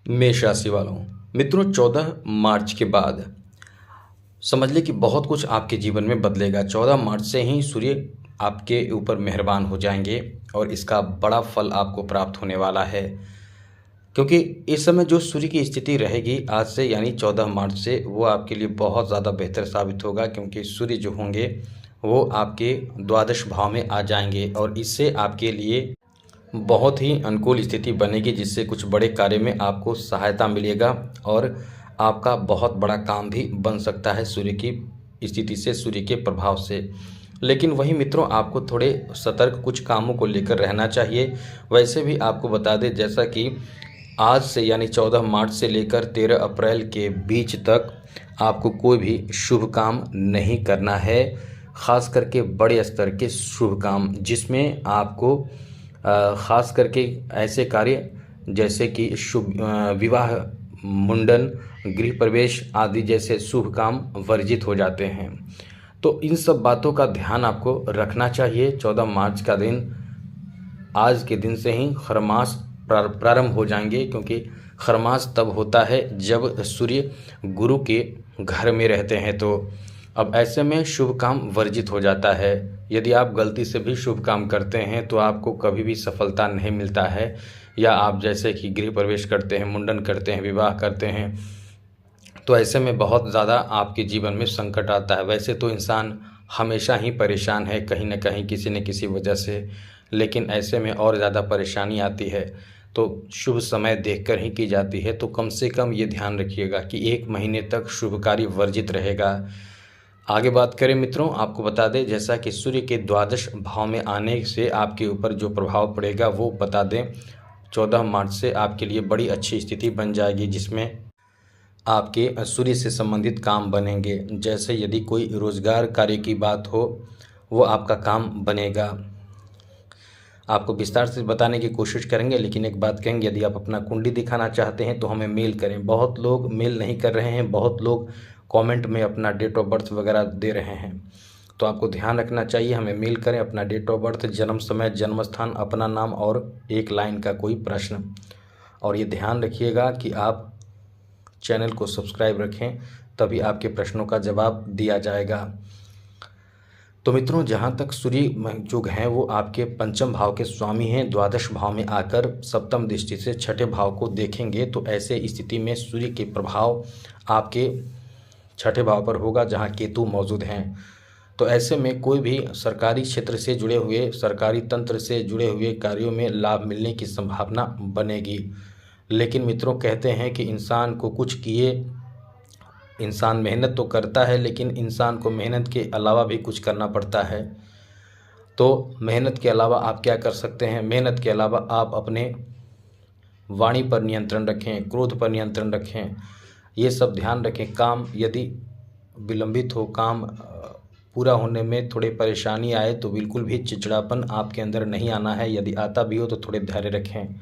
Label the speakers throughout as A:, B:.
A: मेष राशि वालों, मित्रों 14 मार्च के बाद समझ लें कि बहुत कुछ आपके जीवन में बदलेगा। 14 मार्च से ही सूर्य आपके ऊपर मेहरबान हो जाएंगे और इसका बड़ा फल आपको प्राप्त होने वाला है। क्योंकि इस समय जो सूर्य की स्थिति रहेगी आज से यानी 14 मार्च से, वो आपके लिए बहुत ज़्यादा बेहतर साबित होगा। क्योंकि सूर्य जो होंगे वो आपके द्वादश भाव में आ जाएंगे और इससे आपके लिए बहुत ही अनुकूल स्थिति बनेगी, जिससे कुछ बड़े कार्य में आपको सहायता मिलेगा और आपका बहुत बड़ा काम भी बन सकता है सूर्य की स्थिति से, सूर्य के प्रभाव से। लेकिन वहीं मित्रों, आपको थोड़े सतर्क कुछ कामों को लेकर रहना चाहिए। वैसे भी आपको बता दें, जैसा कि आज से यानी 14 मार्च से लेकर 13 अप्रैल के बीच तक आपको कोई भी शुभ काम नहीं करना है। ख़ास करके बड़े स्तर के शुभ काम, जिसमें आपको ख़ास करके ऐसे कार्य जैसे कि शुभ विवाह, मुंडन, गृह प्रवेश आदि जैसे शुभ काम वर्जित हो जाते हैं। तो इन सब बातों का ध्यान आपको रखना चाहिए। 14 मार्च का दिन, आज के दिन से ही खरमास प्रारंभ हो जाएंगे। क्योंकि खरमास तब होता है जब सूर्य गुरु के घर में रहते हैं। तो अब ऐसे में शुभ काम वर्जित हो जाता है। यदि आप गलती से भी शुभ काम करते हैं तो आपको कभी भी सफलता नहीं मिलता है। या आप जैसे कि गृह प्रवेश करते हैं, मुंडन करते हैं, विवाह करते हैं, तो ऐसे में बहुत ज़्यादा आपके जीवन में संकट आता है। वैसे तो इंसान हमेशा ही परेशान है कहीं न कहीं, किसी न किसी वजह से, लेकिन ऐसे में और ज़्यादा परेशानी आती है। तो शुभ समय देखकर ही की जाती है। तो कम से कम ये ध्यान रखिएगा कि 1 महीने तक शुभ कार्य वर्जित रहेगा। आगे बात करें मित्रों, आपको बता दें जैसा कि सूर्य के द्वादश भाव में आने से आपके ऊपर जो प्रभाव पड़ेगा वो बता दें। 14 मार्च से आपके लिए बड़ी अच्छी स्थिति बन जाएगी, जिसमें आपके सूर्य से संबंधित काम बनेंगे। जैसे यदि कोई रोजगार कार्य की बात हो, वो आपका काम बनेगा। आपको विस्तार से बताने की कोशिश करेंगे, लेकिन एक बात कहेंगे, यदि आप अपना कुंडली दिखाना चाहते हैं तो हमें मेल करें। बहुत लोग मेल नहीं कर रहे हैं, बहुत लोग कमेंट में अपना डेट ऑफ बर्थ वगैरह दे रहे हैं। तो आपको ध्यान रखना चाहिए, हमें मेल करें अपना डेट ऑफ बर्थ, जन्म समय, जन्म स्थान, अपना नाम और एक लाइन का कोई प्रश्न। और ये ध्यान रखिएगा कि आप चैनल को सब्सक्राइब रखें, तभी आपके प्रश्नों का जवाब दिया जाएगा। तो मित्रों, जहाँ तक सूर्य जो हैं वो आपके पंचम भाव के स्वामी हैं, द्वादश भाव में आकर सप्तम दृष्टि से छठे भाव को देखेंगे। तो ऐसे स्थिति में सूर्य के प्रभाव आपके छठे भाव पर होगा, जहाँ केतु मौजूद हैं। तो ऐसे में कोई भी सरकारी क्षेत्र से जुड़े हुए, सरकारी तंत्र से जुड़े हुए कार्यों में लाभ मिलने की संभावना बनेगी। लेकिन मित्रों, कहते हैं कि इंसान को कुछ किए, इंसान मेहनत तो करता है, लेकिन इंसान को मेहनत के अलावा भी कुछ करना पड़ता है। तो मेहनत के अलावा आप क्या कर सकते हैं? मेहनत के अलावा आप अपने वाणी पर नियंत्रण रखें, क्रोध पर नियंत्रण रखें, ये सब ध्यान रखें। काम यदि विलंबित हो, काम पूरा होने में थोड़ी परेशानी आए, तो बिल्कुल भी चिड़चिड़ापन आपके अंदर नहीं आना है। यदि आता भी हो तो थोड़े धैर्य रखें,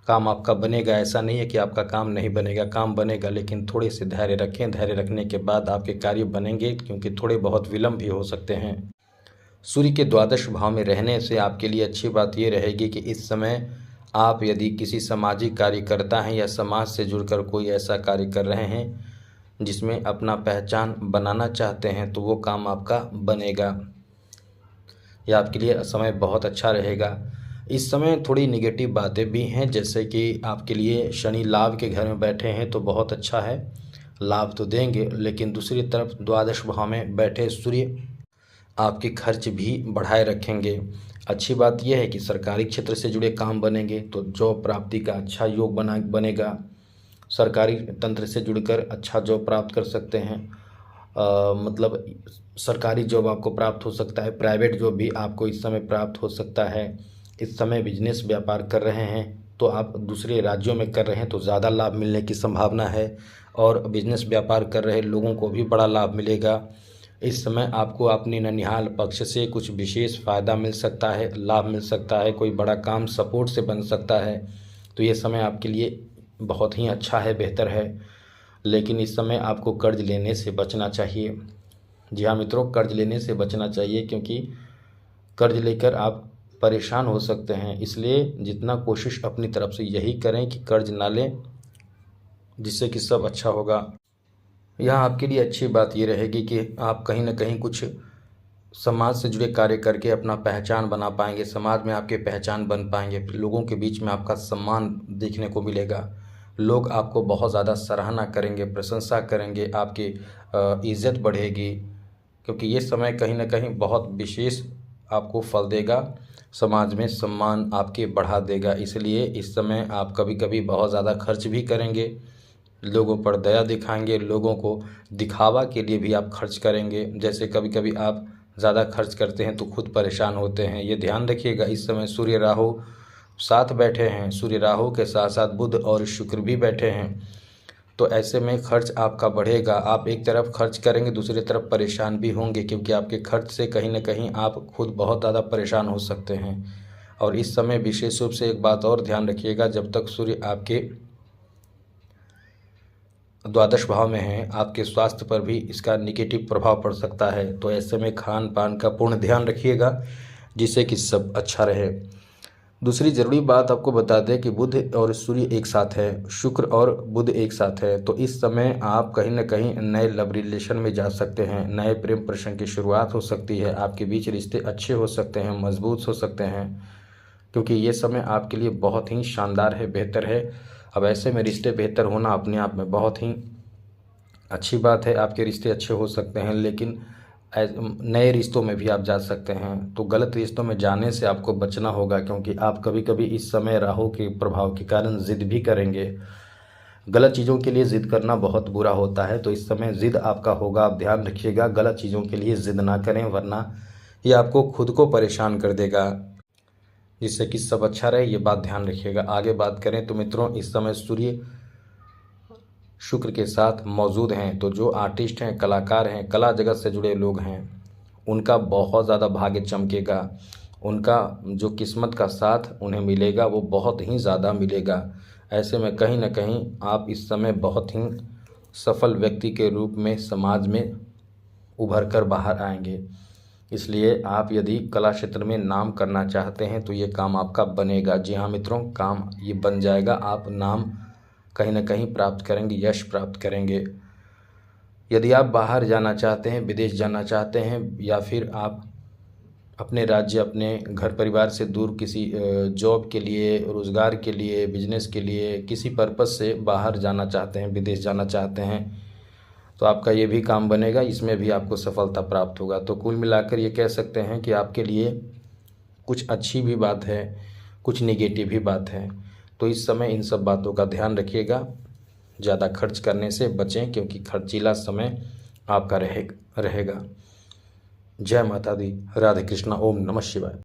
A: काम आपका बनेगा। ऐसा नहीं है कि आपका काम नहीं बनेगा, काम बनेगा, लेकिन थोड़े से धैर्य रखें। धैर्य रखने के बाद आपके कार्य बनेंगे, क्योंकि थोड़े बहुत विलम्ब भी हो सकते हैं। सूर्य के द्वादश भाव में रहने से आपके लिए अच्छी बात ये रहेगी कि इस समय आप यदि किसी सामाजिक कार्यकर्ता हैं या समाज से जुड़कर कोई ऐसा कार्य कर रहे हैं जिसमें अपना पहचान बनाना चाहते हैं, तो वो काम आपका बनेगा। यह आपके लिए समय बहुत अच्छा रहेगा। इस समय थोड़ी निगेटिव बातें भी हैं, जैसे कि आपके लिए शनि लाभ के घर में बैठे हैं, तो बहुत अच्छा है, लाभ तो देंगे। लेकिन दूसरी तरफ द्वादश भाव में बैठे सूर्य आपके खर्च भी बढ़ाए रखेंगे। अच्छी बात यह है कि सरकारी क्षेत्र से जुड़े काम बनेंगे, तो जॉब प्राप्ति का अच्छा योग बनेगा। सरकारी तंत्र से जुड़कर अच्छा जॉब प्राप्त कर सकते हैं। मतलब सरकारी जॉब आपको प्राप्त हो सकता है, प्राइवेट जॉब भी आपको इस समय प्राप्त हो सकता है। इस समय बिजनेस व्यापार कर रहे हैं तो आप दूसरे राज्यों में कर रहे हैं तो ज़्यादा लाभ मिलने की संभावना है, और बिजनेस व्यापार कर रहे लोगों को भी बड़ा लाभ मिलेगा। इस समय आपको अपनी ननिहाल पक्ष से कुछ विशेष फ़ायदा मिल सकता है, लाभ मिल सकता है, कोई बड़ा काम सपोर्ट से बन सकता है। तो ये समय आपके लिए बहुत ही अच्छा है, बेहतर है। लेकिन इस समय आपको कर्ज लेने से बचना चाहिए। जी हाँ मित्रों, कर्ज लेने से बचना चाहिए, क्योंकि कर्ज लेकर आप परेशान हो सकते हैं। इसलिए जितना कोशिश अपनी तरफ से यही करें कि कर्ज ना लें, जिससे कि सब अच्छा होगा। यहाँ आपके लिए अच्छी बात ये रहेगी कि आप कहीं न कहीं कुछ समाज से जुड़े कार्य करके अपना पहचान बना पाएँगे, समाज में आपकी पहचान बन पाएँगे, लोगों के बीच में आपका सम्मान देखने को मिलेगा। लोग आपको बहुत ज़्यादा सराहना करेंगे, प्रशंसा करेंगे, आपकी इज़्ज़त बढ़ेगी, क्योंकि ये समय कहीं न कहीं बहुत विशेष आपको फल देगा, समाज में सम्मान आपके बढ़ा देगा। इसलिए इस समय आप कभी-कभी बहुत ज़्यादा खर्च भी करेंगे, लोगों पर दया दिखाएँगे, लोगों को दिखावा के लिए भी आप खर्च करेंगे। जैसे कभी-कभी आप ज़्यादा खर्च करते हैं तो खुद परेशान होते हैं, ये ध्यान रखिएगा। इस समय सूर्य राहु साथ बैठे हैं, सूर्य राहु के साथ-साथ बुध और शुक्र भी बैठे हैं, तो ऐसे में खर्च आपका बढ़ेगा। आप एक तरफ खर्च करेंगे, दूसरी तरफ परेशान भी होंगे, क्योंकि आपके खर्च से कहीं न कहीं आप खुद बहुत ज़्यादा परेशान हो सकते हैं। और इस समय विशेष रूप से एक बात और ध्यान रखिएगा, जब तक सूर्य आपके द्वादश भाव में है, आपके स्वास्थ्य पर भी इसका नेगेटिव प्रभाव पड़ सकता है। तो ऐसे में खान-पान का पूर्ण ध्यान रखिएगा, जिससे कि सब अच्छा रहे। दूसरी ज़रूरी बात आपको बता दें कि बुध और सूर्य एक साथ है, शुक्र और बुध एक साथ है, तो इस समय आप कहीं न कहीं नए लव रिलेशन में जा सकते हैं, नए प्रेम प्रसंग की शुरुआत हो सकती है, आपके बीच रिश्ते अच्छे हो सकते हैं, मजबूत हो सकते हैं, क्योंकि ये समय आपके लिए बहुत ही शानदार है, बेहतर है। अब ऐसे में रिश्ते बेहतर होना अपने आप में बहुत ही अच्छी बात है। आपके रिश्ते अच्छे हो सकते हैं, लेकिन नए रिश्तों में भी आप जा सकते हैं, तो गलत रिश्तों में जाने से आपको बचना होगा, क्योंकि आप कभी-कभी इस समय राहु के प्रभाव के कारण ज़िद भी करेंगे। गलत चीज़ों के लिए ज़िद करना बहुत बुरा होता है, तो इस समय ज़िद आपका होगा, आप ध्यान रखिएगा, गलत चीज़ों के लिए ज़िद ना करें, वरना ये आपको खुद को परेशान कर देगा, जिससे कि सब अच्छा रहे, ये बात ध्यान रखिएगा। आगे बात करें तो मित्रों, इस समय सूर्य शुक्र के साथ मौजूद हैं, तो जो आर्टिस्ट हैं, कलाकार हैं, कला जगत से जुड़े लोग हैं, उनका बहुत ज़्यादा भाग्य चमकेगा। उनका जो किस्मत का साथ उन्हें मिलेगा, वो बहुत ही ज़्यादा मिलेगा। ऐसे में कहीं न कहीं आप इस समय बहुत ही सफल व्यक्ति के रूप में समाज में उभर कर बाहर आएंगे। इसलिए आप यदि कला क्षेत्र में नाम करना चाहते हैं, तो ये काम आपका बनेगा। जी हाँ मित्रों, काम ये बन जाएगा, आप नाम कहीं न कहीं प्राप्त करेंगे, यश प्राप्त करेंगे। यदि आप बाहर जाना चाहते हैं, विदेश जाना चाहते हैं, या फिर आप अपने राज्य, अपने घर परिवार से दूर किसी जॉब के लिए, रोज़गार के लिए, बिजनेस के लिए, किसी पर्पज़ से बाहर जाना चाहते हैं, विदेश जाना चाहते हैं, तो आपका ये भी काम बनेगा, इसमें भी आपको सफलता प्राप्त होगा। तो कुल मिलाकर ये कह सकते हैं कि आपके लिए कुछ अच्छी भी बात है, कुछ नेगेटिव भी बात है। तो इस समय इन सब बातों का ध्यान रखिएगा, ज़्यादा खर्च करने से बचें, क्योंकि खर्चीला समय आपका रहेगा। जय माता दी, राधे कृष्णा, ओम नमः शिवाय।